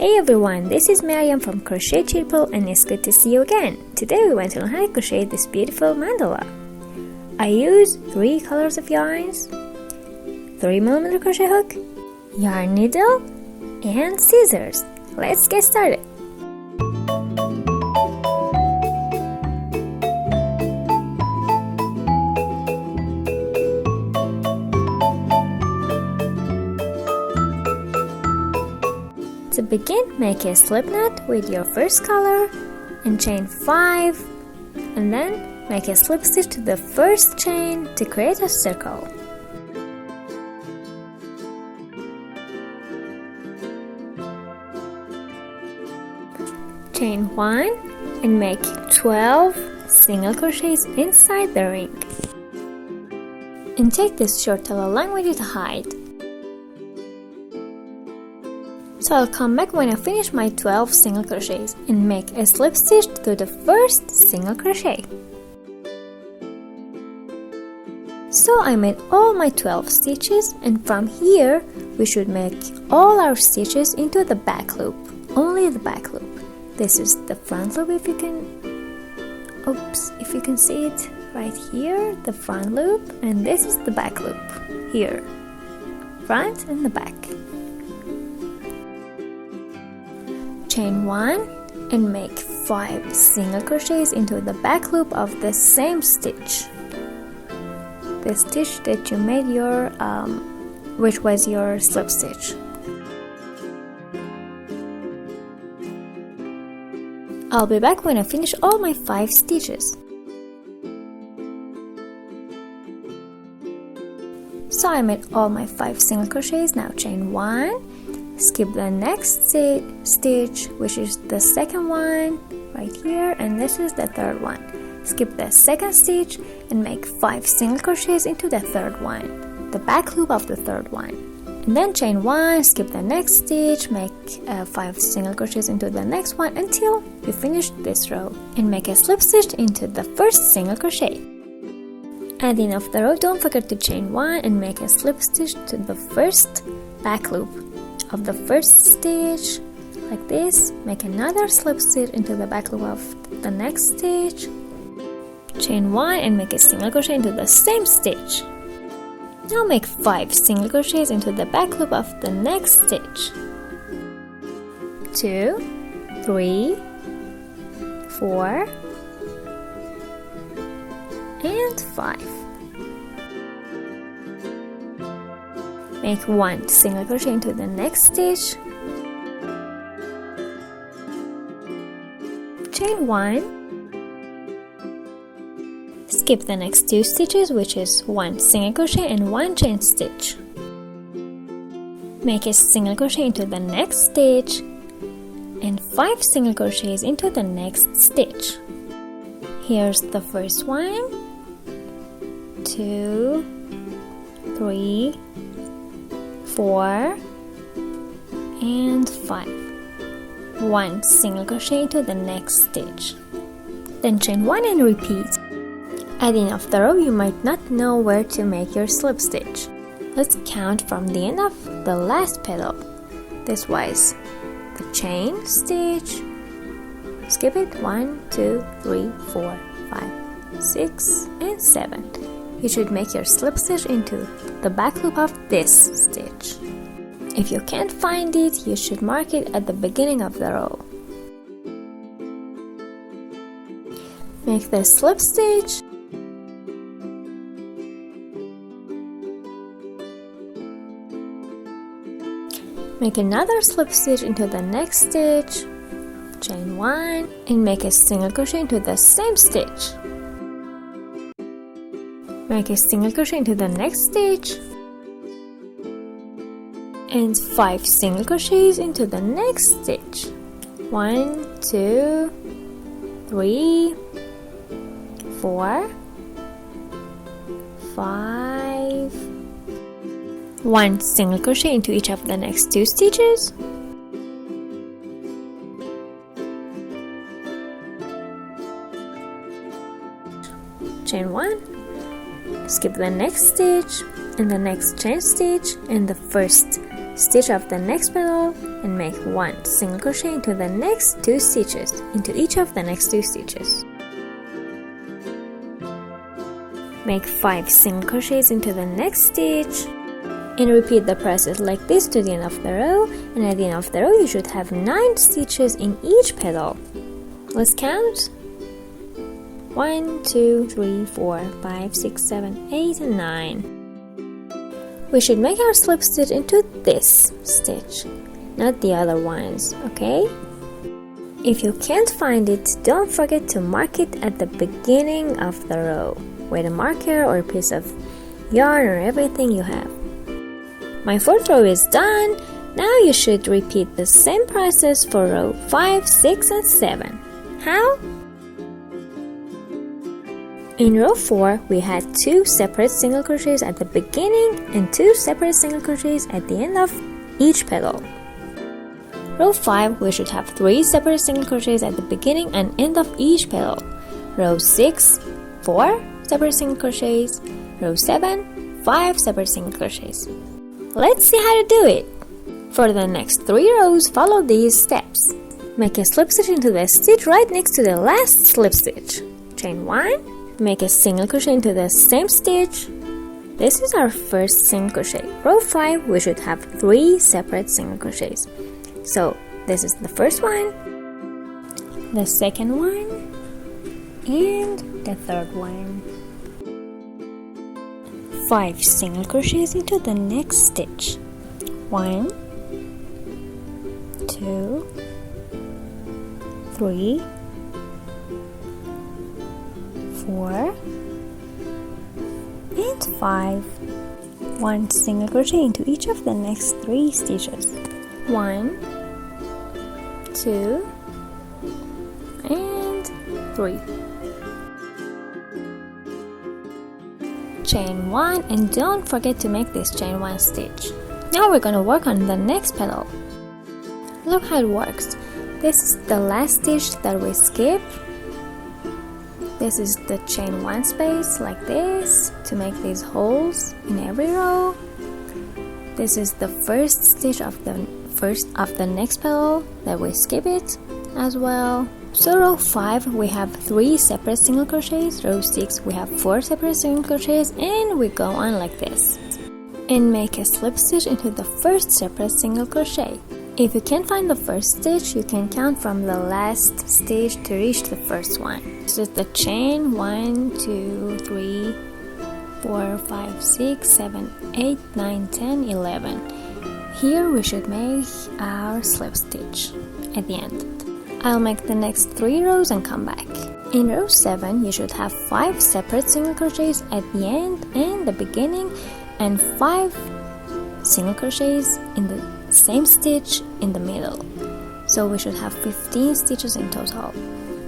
Hey everyone, this is Maryam from Crochet Tutorial and it's good to see you again. Today we want to learn how to crochet this beautiful mandala. I use 3 colors of yarns, 3mm crochet hook, yarn needle, and scissors. Let's get started. To begin, make a slip knot with your first color and chain 5, and then make a slip stitch to the first chain to create a circle. Chain 1 and make 12 single crochets inside the ring. And take this short tail along with you to hide. So I'll come back when I finish my 12 single crochets and make a slip stitch to the first single crochet. So I made all my 12 stitches, and from here we should make all our stitches into the back loop, only the back loop. This is the front loop if you can see it right here, the front loop, and this is the back loop here, front and the back. Chain 1 and make 5 single crochets into the back loop of the same stitch, the stitch that you made your which was your slip stitch. I'll be back when I finish all my 5 stitches. So I made all my 5 single crochets. Now chain 1, skip the next stitch, which is the second one right here, and this is the third one. Skip the second stitch and make 5 single crochets into the third one, the back loop of the third one. And then chain 1, skip the next stitch, make 5 single crochets into the next one until you finish this row, and make a slip stitch into the first single crochet. At the end of the row, don't forget to chain 1 and make a slip stitch to the first back loop of the first stitch, like this. Make another slip stitch into the back loop of the next stitch, chain 1 and make a single crochet into the same stitch. Now make 5 single crochets into the back loop of the next stitch. 2, 3, 4, and 5. Make 1 single crochet into the next stitch, chain 1, skip the next 2 stitches, which is 1 single crochet and 1 chain stitch. Make a single crochet into the next stitch and 5 single crochets into the next stitch. Here's the first one, 2, 3, 4, and 5. 1 single crochet into the next stitch. Then chain 1 and repeat. At the end of the row, you might not know where to make your slip stitch. Let's count from the end of the last petal. This was the chain stitch. Skip it. 1, 2, 3, 4, 5, 6, and 7. You should make your slip stitch into the back loop of this stitch. If you can't find it, you should mark it at the beginning of the row. Make the slip stitch, make another slip stitch into the next stitch, chain 1, and make a single crochet into the same stitch. Make a single crochet into the next stitch and 5 single crochets into the next stitch. 1, 2, 3, 4, 5. 1 single crochet into each of the next 2 stitches. Chain 1, skip the next stitch and the next chain stitch and the first stitch of the next petal, and make 1 single crochet into the next 2 stitches, into each of the next 2 stitches. Make 5 single crochets into the next stitch, and repeat the process like this to the end of the row, and at the end of the row you should have 9 stitches in each petal. Let's count. 1, 2, 3, 4, 5, 6, 7, 8, and 9. We should make our slip stitch into this stitch, not the other ones, okay? If you can't find it, don't forget to mark it at the beginning of the row with a marker or a piece of yarn or everything you have. My 4th row is done. Now you should repeat the same process for row 5, 6, and 7. How? In row 4, we had 2 separate single crochets at the beginning and 2 separate single crochets at the end of each petal. Row 5, we should have 3 separate single crochets at the beginning and end of each petal. Row 6, 4 separate single crochets. Row 7, 5 separate single crochets. Let's see how to do it. For the next 3 rows, follow these steps. Make a slip stitch into the stitch right next to the last slip stitch. Chain 1, make a single crochet into the same stitch. This is our first single crochet. Row 5, we should have 3 separate single crochets. So this is the first one, the second one, and the third one. 5 single crochets into the next stitch. 1, 2, 3, 4, and 5. 1 single crochet into each of the next 3 stitches. 1, 2, and 3. Chain 1, and don't forget to make this chain 1 stitch. Now we're going to work on the next petal. Look how it works. This is the last stitch that we skip. This is the chain 1 space like this to make these holes in every row. This is the first stitch of the next petal that we skip it as well. So row 5 we have 3 separate single crochets, row 6 we have 4 separate single crochets, and we go on like this. And make a slip stitch into the first separate single crochet. If you can't find the first stitch, you can count from the last stitch to reach the first one. This is the chain 1, 2, 3, 4, 5, 6, 7, 8, 9, 10, 11. Here we should make our slip stitch at the end. I'll make the next 3 rows and come back. In row 7, you should have 5 separate single crochets at the end and the beginning, and 5 single crochets in the same stitch in the middle. So we should have 15 stitches in total.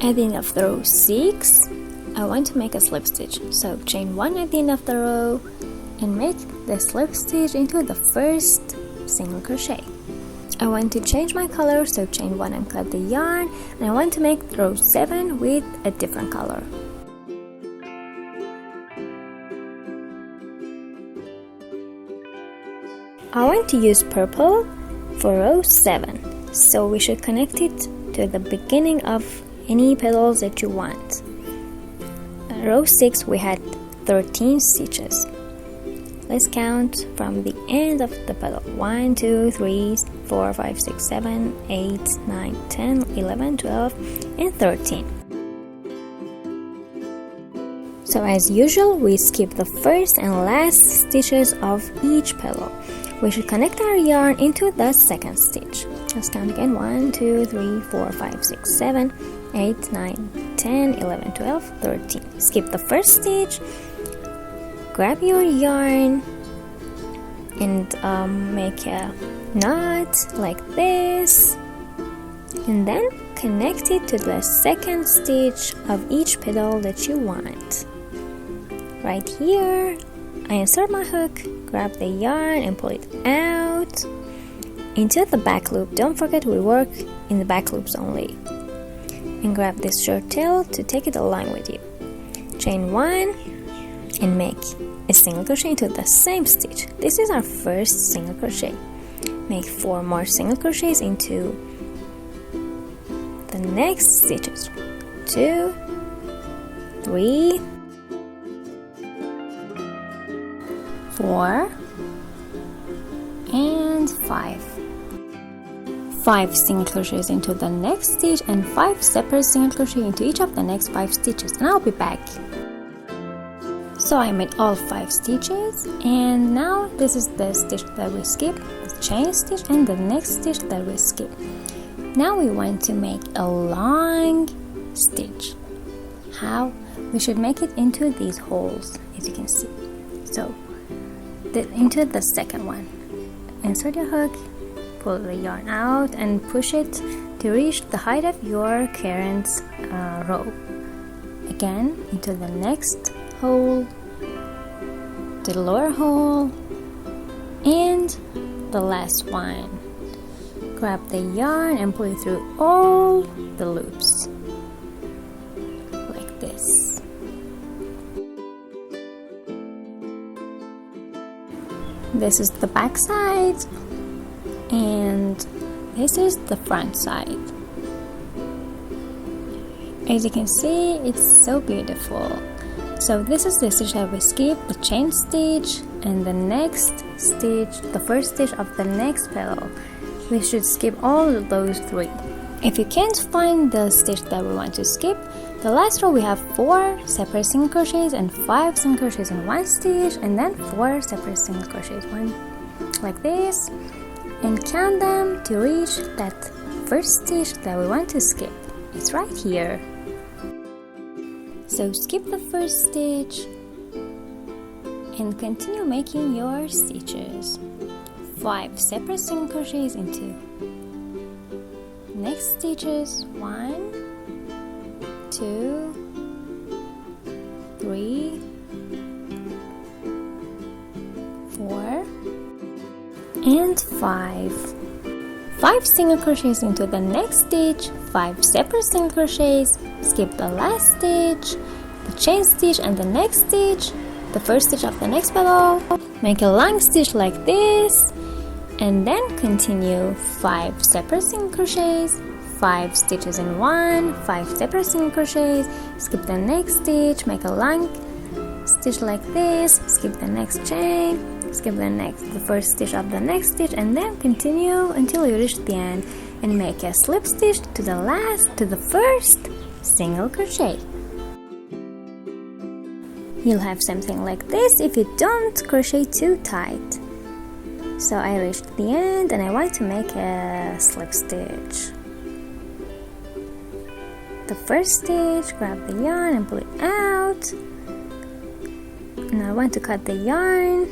At the end of the row 6, I want to make a slip stitch. So chain 1 at the end of the row and make the slip stitch into the first single crochet. I want to change my color, so chain 1 and cut the yarn, and I want to make row 7 with a different color. I want to use purple for row 7, so we should connect it to the beginning of any petals that you want. Row 6 we had 13 stitches. Let's count from the end of the petal. 1, 2, 3, 4, 5, 6, 7, 8, 9, 10, 11, 12, and 13. So as usual, we skip the first and last stitches of each petal. We should connect our yarn into the second stitch. Let's count again. 1, 2, 3, 4, 5, 6, 7, 8, 9, 10, 11, 12, 13. Skip the first stitch. Grab your yarn and make a knot like this, and then connect it to the second stitch of each petal that you want. Right here, I insert my hook, grab the yarn and pull it out into the back loop. Don't forget we work in the back loops only. And grab this short tail to take it along with you. Chain 1 and make a single crochet into the same stitch. This is our first single crochet. make 4 more single crochets into the next stitches. 2, 3, 4 and 5. 5 single crochets into the next stitch and 5 separate single crochet into each of the next 5 stitches, and I'll be back. So I made all 5 stitches, and now this is the stitch that we skip, the chain stitch, and the next stitch that we skip. Now we want to make a long stitch. How? We should make it into these holes, as you can see. So into the second one, insert your hook, pull the yarn out and push it to reach the height of your current row. Again, into the next hole, the lower hole, and the last one. Grab the yarn and pull it through all the loops like this. This is the back side, and this is the front side. As you can see, it's so beautiful. So this is the stitch that we skip, the chain stitch, and the next stitch, the first stitch of the next petal. We should skip all of those 3. If you can't find the stitch that we want to skip, the last row we have 4 separate single crochets and 5 single crochets in one stitch, and then 4 separate single crochets, one like this, and count them to reach that first stitch that we want to skip. It's right here. So skip the first stitch and continue making your stitches. 5 separate single crochets into next stitches. 1, 2, 3, 4 and 5. 5 single crochets into the next stitch, 5 separate single crochets, skip the last stitch, the chain stitch and the next stitch, the first stitch of the next petal, make a long stitch like this, and then continue 5 separate single crochets, 5 stitches in one, 5 separate single crochets, skip the next stitch, make a long stitch like this, skip the next chain, skip the first stitch of the next stitch, and then continue until you reach the end and make a slip stitch to the first single crochet. You'll have something like this if you don't crochet too tight. So I reached the end and I want to make a slip stitch. The first stitch, grab the yarn and pull it out. And I want to cut the yarn,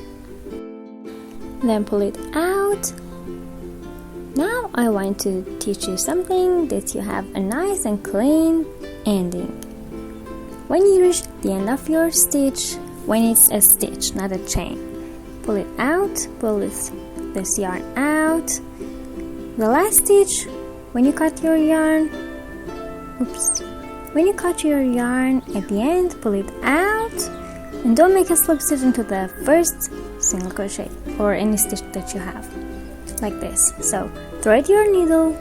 then pull it out. Now I want to teach you something that you have a nice and clean ending. When you reach the end of your stitch, when it's a stitch, not a chain, pull it out, pull this yarn out. The last stitch, when you cut your yarn, when you cut your yarn at the end, pull it out and don't make a slip stitch into the first single crochet or any stitch that you have, like this. So thread your needle,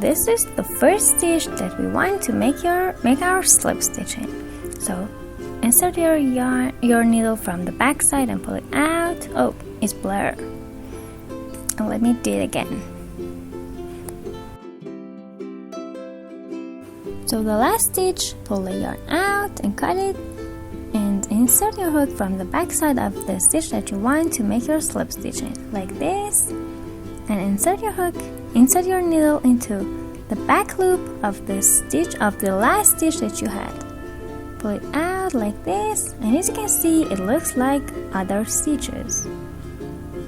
this is the first stitch that we want to make our slip stitch in. So insert your needle from the back side and pull it out. Oh, it's blurred. And let me do it again. So the last stitch, pull the yarn out and cut it, and insert your hook from the back side of the stitch that you want to make your slip stitch in, like this, and insert your needle into the back loop of the stitch of the last stitch that you had. Pull it out like this, and as you can see, it looks like other stitches.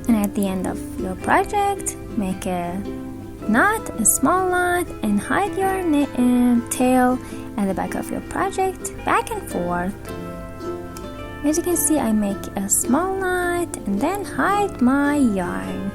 And at the end of your project, make a knot, a small knot, and hide your tail at the back of your project, back and forth. As you can see, I make a small knot and then hide my yarn.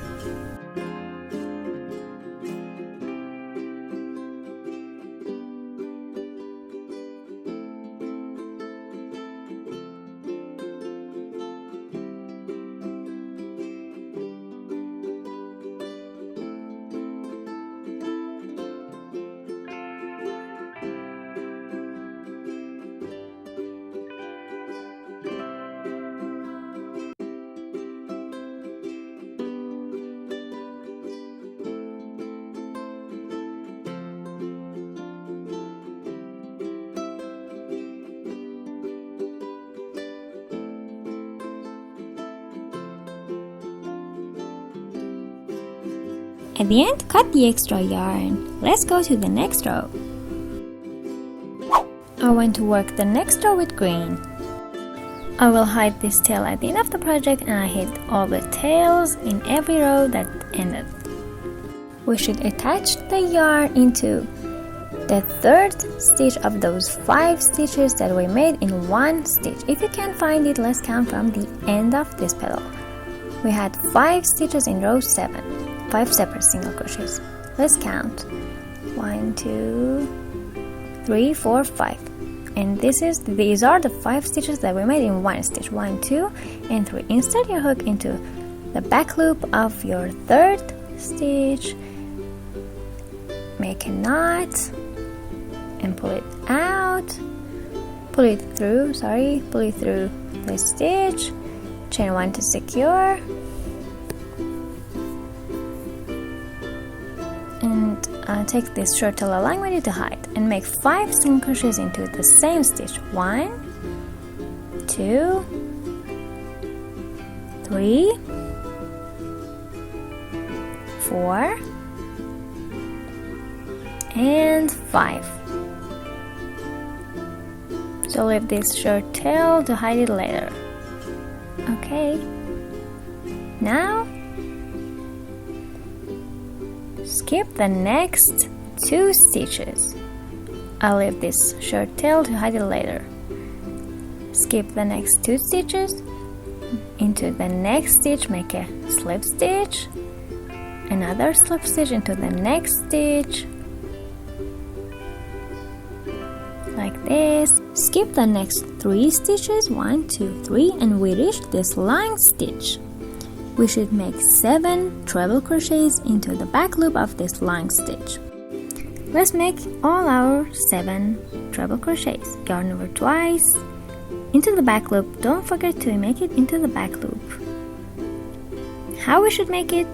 At the end, cut the extra yarn. Let's go to the next row. I want to work the next row with green. I will hide this tail at the end of the project, and I hid all the tails in every row that ended. We should attach the yarn into the third stitch of those 5 stitches that we made in one stitch. If you can't find it, let's count from the end of this petal. We had 5 stitches in row 7, 5 separate single crochets. Let's count. 1, 2, 3, 4, 5. And these are the 5 stitches that we made in one stitch. 1, 2, and 3. Insert your hook into the back loop of your third stitch. Make a knot and pull it out. Pull it through the stitch. Chain 1 to secure. And take this short tail along with you to hide, and make 5 single crochets into the same stitch. 1, 2, 3, 4, and 5. So leave this short tail to hide it later. Okay. Now skip the next 2 stitches. I'll leave this short tail to hide it later. Skip the next 2 stitches. Into the next stitch, make a slip stitch. Another slip stitch into the next stitch. Like this. Skip the next 3 stitches, 1, 2, 3, and we reached this long stitch. We should make 7 treble crochets into the back loop of this long stitch. Let's make all our 7 treble crochets. Yarn over twice into the back loop. Don't forget to make it into the back loop. How we should make it?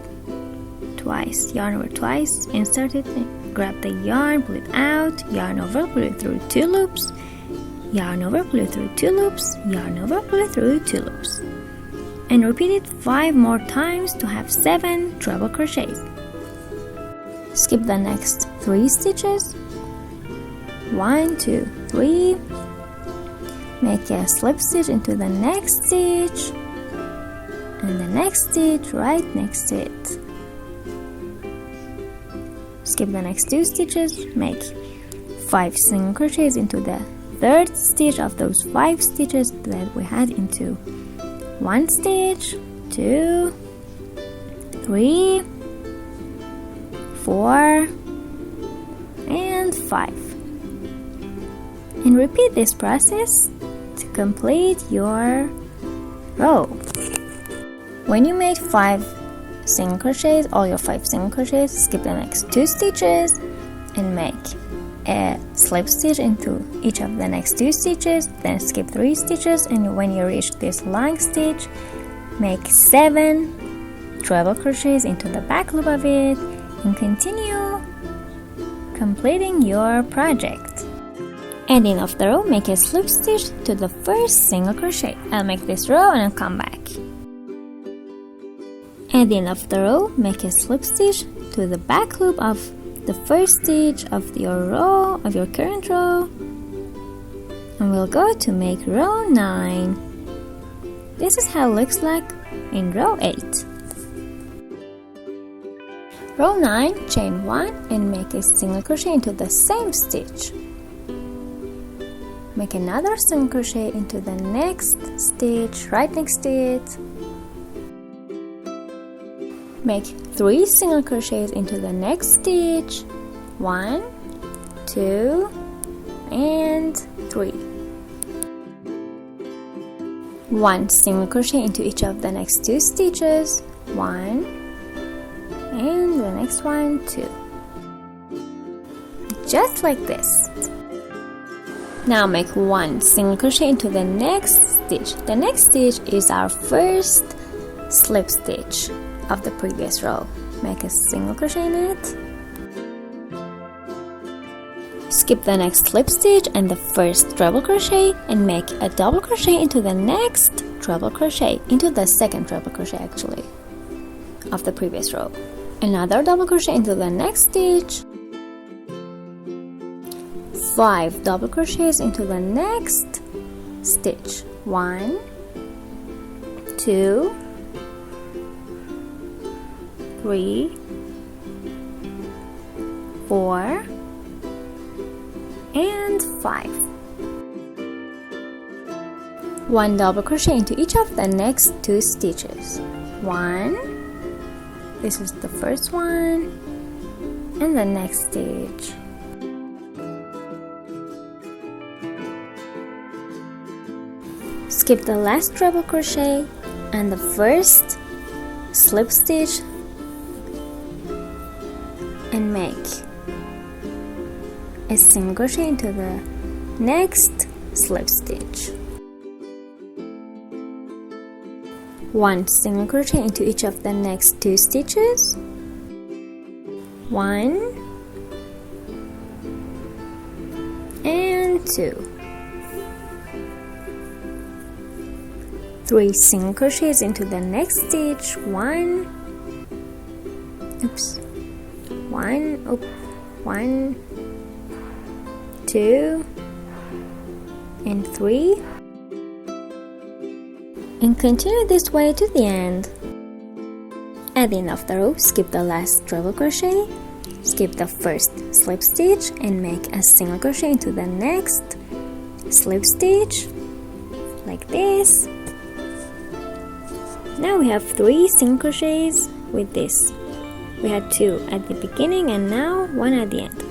Twice. Yarn over twice. Insert it. Grab the yarn. Pull it out. Yarn over. Pull it through 2 loops. Yarn over. Pull it through 2 loops. Yarn over. Pull it through 2 loops. And repeat it 5 more times to have 7 treble crochets. Skip the next 3 stitches. 1, 2, 3. Make a slip stitch into the next stitch and the next stitch right next to it. Skip the next 2 stitches. Make 5 single crochets into the third stitch of those 5 stitches that we had into 1 stitch, 2, 3, 4, and 5. And repeat this process to complete your row. When you made 5 single crochets, all your 5 single crochets, skip the next 2 stitches and make a slip stitch into each of the next 2 stitches, then skip 3 stitches, and when you reach this long stitch, make 7 treble crochets into the back loop of it and continue completing your project. At the end of the row, make a slip stitch to the first single crochet. I'll make this row and I'll come back. At the end of the row, make a slip stitch to the back loop of the first stitch of your row, of your current row, and we'll go to make row 9. This is how it looks like in row 8. Row 9, chain 1 and make a single crochet into the same stitch. Make another single crochet into the next stitch right next to it. Make 3 single crochets into the next stitch. 1, 2, and 3. 1 single crochet into each of the next 2 stitches. 1, and the next one, 2. Just like this. Now make 1 single crochet into the next stitch. The next stitch is our first slip stitch of the previous row. Make a single crochet in it. Skip the next slip stitch and the first treble crochet and make a double crochet into the next treble crochet, into the second treble crochet actually of the previous row. another double crochet into the next stitch, 5 double crochets into the next stitch, 1, 2, 3, 4, and 5. 1 double crochet into each of the next 2 stitches. 1, this is the first one, and the next stitch. Skip the last treble crochet and the first slip stitch and make a single crochet into the next slip stitch. 1 single crochet into each of the next 2 stitches. 1 and 2. 3 single crochets into the next stitch. 1, 2 and 3, and continue this way to the end. At the end of the row, skip the last treble crochet, skip the first slip stitch and make a single crochet into the next slip stitch like this. Now we have 3 single crochets with this. We had 2 at the beginning and now 1 at the end.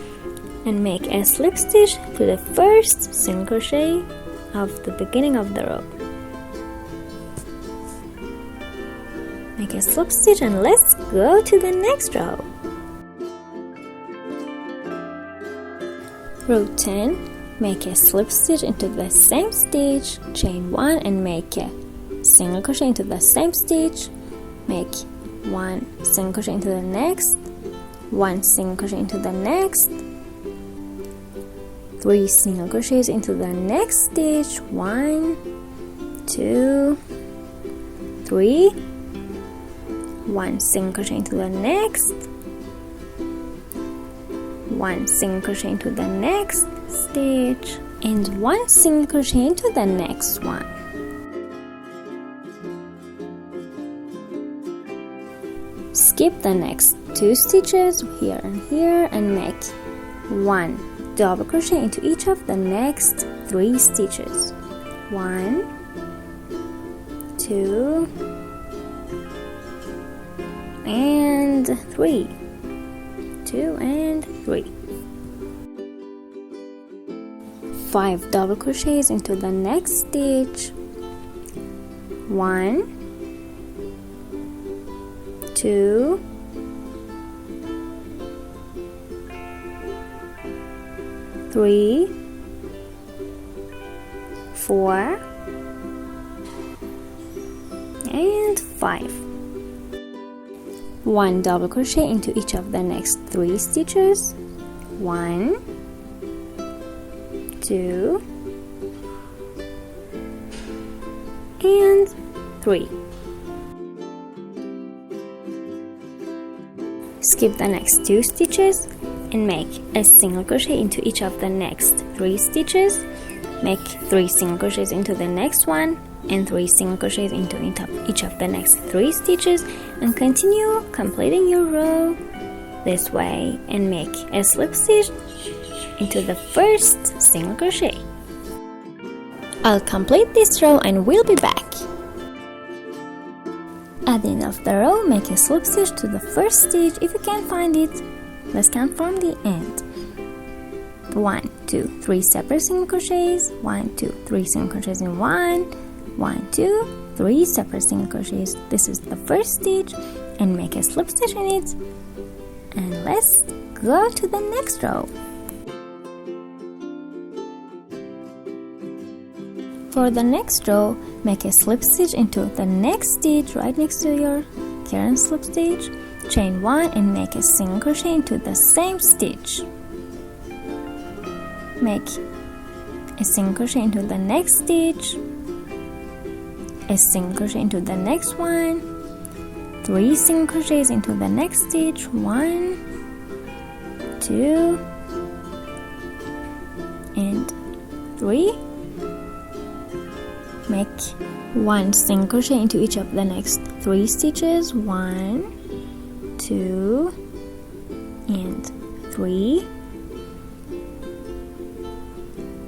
And make a slip stitch to the first single crochet of the beginning of the row. Make a slip stitch and let's go to the next row. Row 10, make a slip stitch into the same stitch, chain 1 and make a single crochet into the same stitch, make 1 single crochet into the next, 1 single crochet into the next, 3 single crochets into the next stitch, 1, 2, 3, 1 single crochet into the next, 1 single crochet into the next stitch, and 1 single crochet into the next one. Skip the next 2 stitches here and make 1 double crochet into each of the next 3 stitches. 1, 2, and 3. 2 and 3. 5 double crochets into the next stitch. 1, 2, 3, 4, and 5. 1 double crochet into each of the next 3 stitches. 1, 2, and 3. Skip the next 2 stitches and make a single crochet into each of the next 3 stitches. Make 3 single crochets into the next one and 3 single crochets into each of the next 3 stitches, and continue completing your row this way and make a slip stitch into the first single crochet. I'll complete this row and we'll be back. At the end of the row, make a slip stitch to the first stitch. If you can't find it, let's count from the end. 1, 2, 3 separate single crochets, 1, 2, 3 single crochets in 1, 1, 2, 3 separate single crochets. This is the first stitch, and make a slip stitch in it, and let's go to the next row. For the next row, make a slip stitch into the next stitch right next to your current slip stitch, chain 1 and make a single crochet into the same stitch. Make a single crochet into the next stitch, a single crochet into the next one, 3 single crochets into the next stitch. 1, 2, and 3. Make 1 single crochet into each of the next 3 stitches. 1, 2, and 3.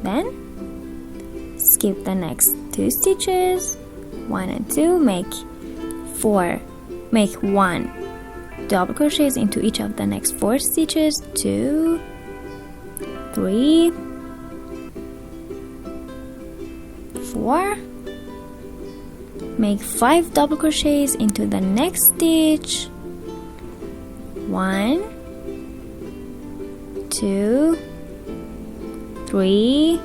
Then skip the next 2 stitches, 1 and 2. Make 1 double crochets into each of the next 4 stitches. 2, 3, 4. Make 5 double crochets into the next stitch. 1, 2, 3,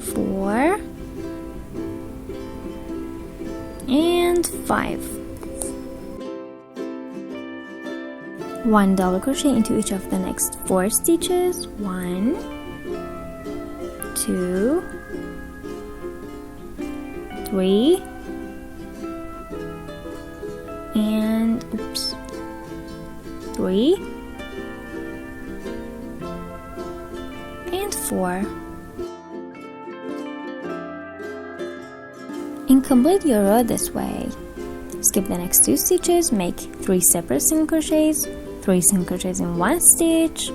4, and 5. 1 double crochet into each of the next 4 stitches. 1, 2, 3, and 3 and 4. And complete your row this way. Skip the next 2 stitches, make 3 separate single crochets, 3 single crochets in 1 stitch,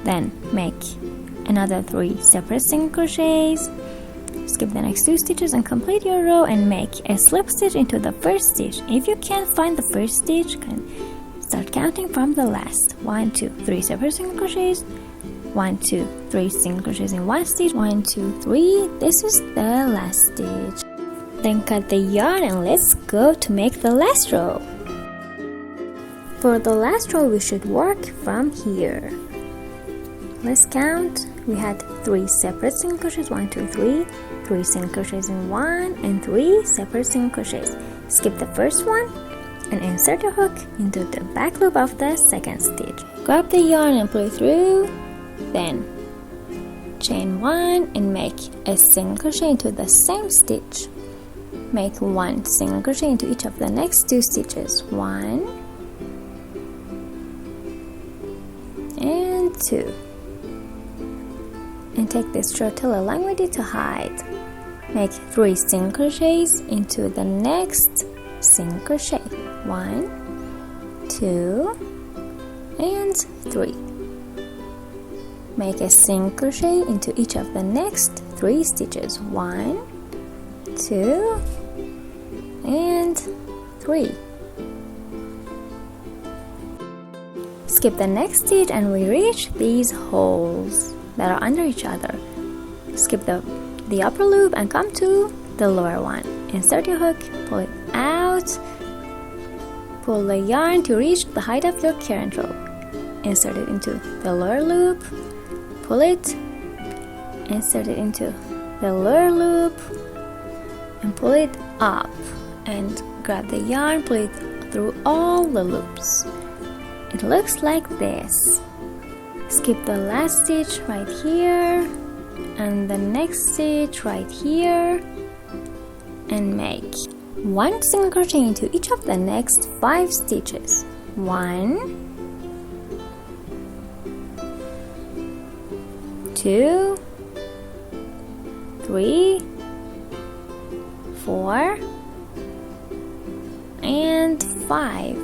then make another 3 separate single crochets. Skip the next 2 stitches and complete your row and make a slip stitch into the first stitch. If you can't find the first stitch, you can start counting from the last. 1, 2, 3 separate single crochets, 1, 2, 3 single crochets in 1 stitch, 1, 2, 3. This is the last stitch. Then cut the yarn and let's go to make the last row. For the last row, we should work from here. Let's count. We had 3 separate single crochets, 1, 2, 3, 3 single crochets in 1, and 3 separate single crochets. Skip the first one and insert a hook into the back loop of the second stitch. Grab the yarn and pull it through, then chain 1 and make a single crochet into the same stitch. Make 1 single crochet into each of the next 2 stitches. 1 and 2. And take this short tail along with you to hide. Make 3 single crochets into the next single crochet. 1, 2, and 3. Make a single crochet into each of the next 3 stitches. 1, 2, and 3. Skip the next stitch and we reach these holes that are under each other. Skip the upper loop and come to the lower one. Insert your hook, pull it out, pull the yarn to reach the height of your current rope. Insert it into the lower loop, pull it, insert it into the lower loop, and pull it up. And grab the yarn, pull it through all the loops. It looks like this. Skip the last stitch right here and the next stitch right here and make 1 single crochet into each of the next 5 stitches. 1, 2, 3, 4, and 5.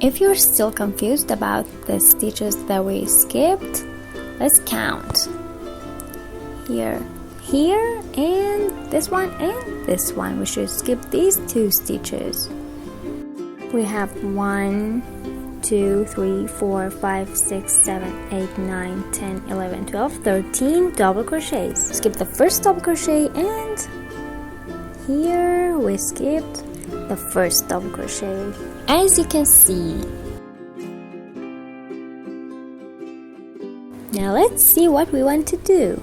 If you're still confused about the stitches that we skipped, let's count. Here, and this one, and this one. We should skip these 2 stitches. We have 1, 2, 3, 4, 5, 6, 7, 8, 9, 10, 11, 12, 13 double crochets. Skip the first double crochet, and here we skipped the first double crochet. As you can see. Now let's see what we want to do.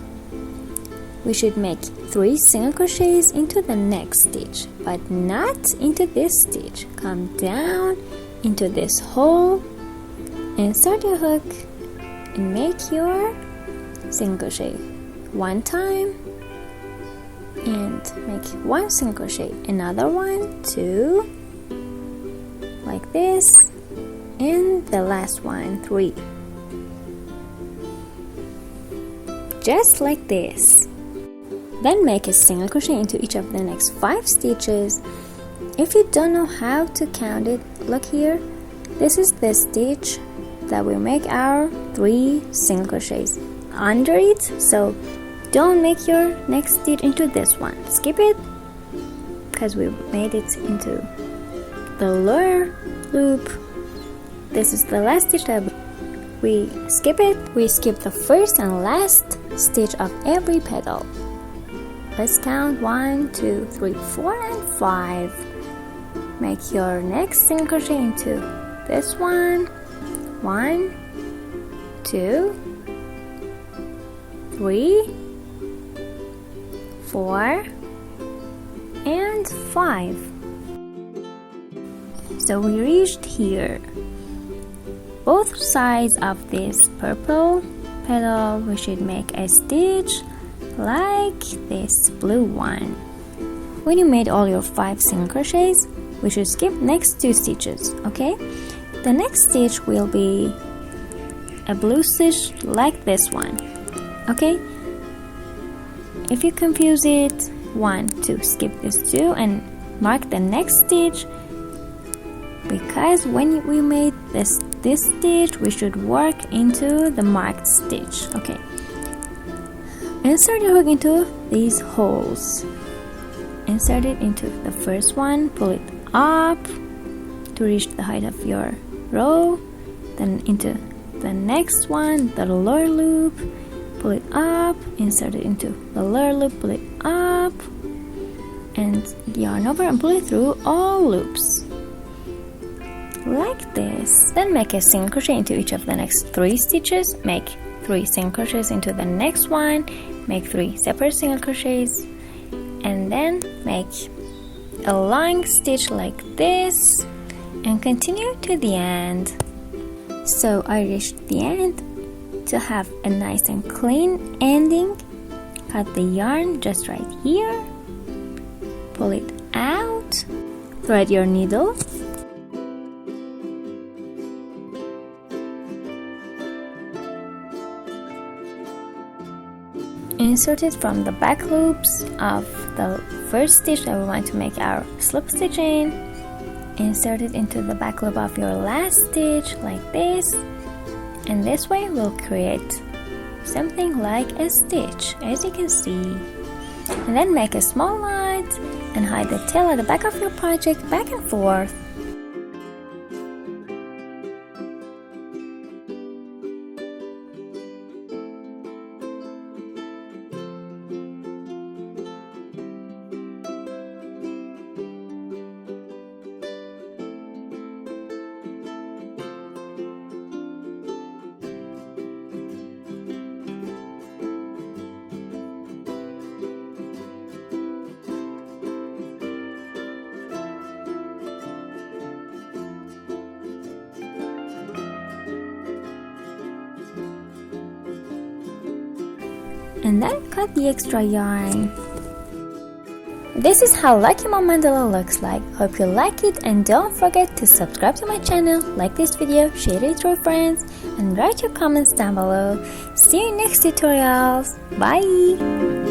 We should make 3 single crochets into the next stitch, but not into this stitch. Come down into this hole, insert your hook, and make your single crochet 1 time and make 1 single crochet, another one, 2, like this, and the last one, 3, just like this. Then make a single crochet into each of the next 5 stitches. If you don't know how to count it, look here, this is the stitch that will make our 3 single crochets under it, so don't make your next stitch into this one, skip it, because we made it into the lower loop. This is the last stitch that we skip it. We skip the first and last stitch of every petal. Let's count 1, 2, 3, 4, and 5. Make your next single crochet into this one, 1, 2, 3, 4, and 5. So we reached here. Both sides of this purple petal, we should make a stitch like this blue one. When you made all your 5 single crochets, we should skip next 2 stitches, okay? The next stitch will be a blue stitch like this one, okay? If you confuse it, 1, 2, skip this 2 and mark the next stitch, because when we made this stitch, we should work into the marked stitch, okay? Insert your hook into these holes. Insert it into the first one, pull it up to reach the height of your row, then into the next one, the lower loop, pull it up, insert it into the lower loop, pull it up, and yarn over and pull it through all loops like this. Then make a single crochet into each of the next 3 stitches, make 3 single crochets into the next one, make 3 separate single crochets, and then make a long stitch like this and continue to the end. So I reached the end. To have a nice and clean ending, cut the yarn just right here, pull it out, thread your needle, insert it from the back loops of the first stitch that we want to make our slip stitch in, insert it into the back loop of your last stitch like this, and this way we'll create something like a stitch, as you can see. And then make a small knot and hide the tail at the back of your project back and forth. And then cut the extra yarn. This is how Lucky Mum Mandala looks like. Hope you like it, and don't forget to subscribe to my channel, like this video, share it with your friends, and write your comments down below. See you in next tutorials. Bye!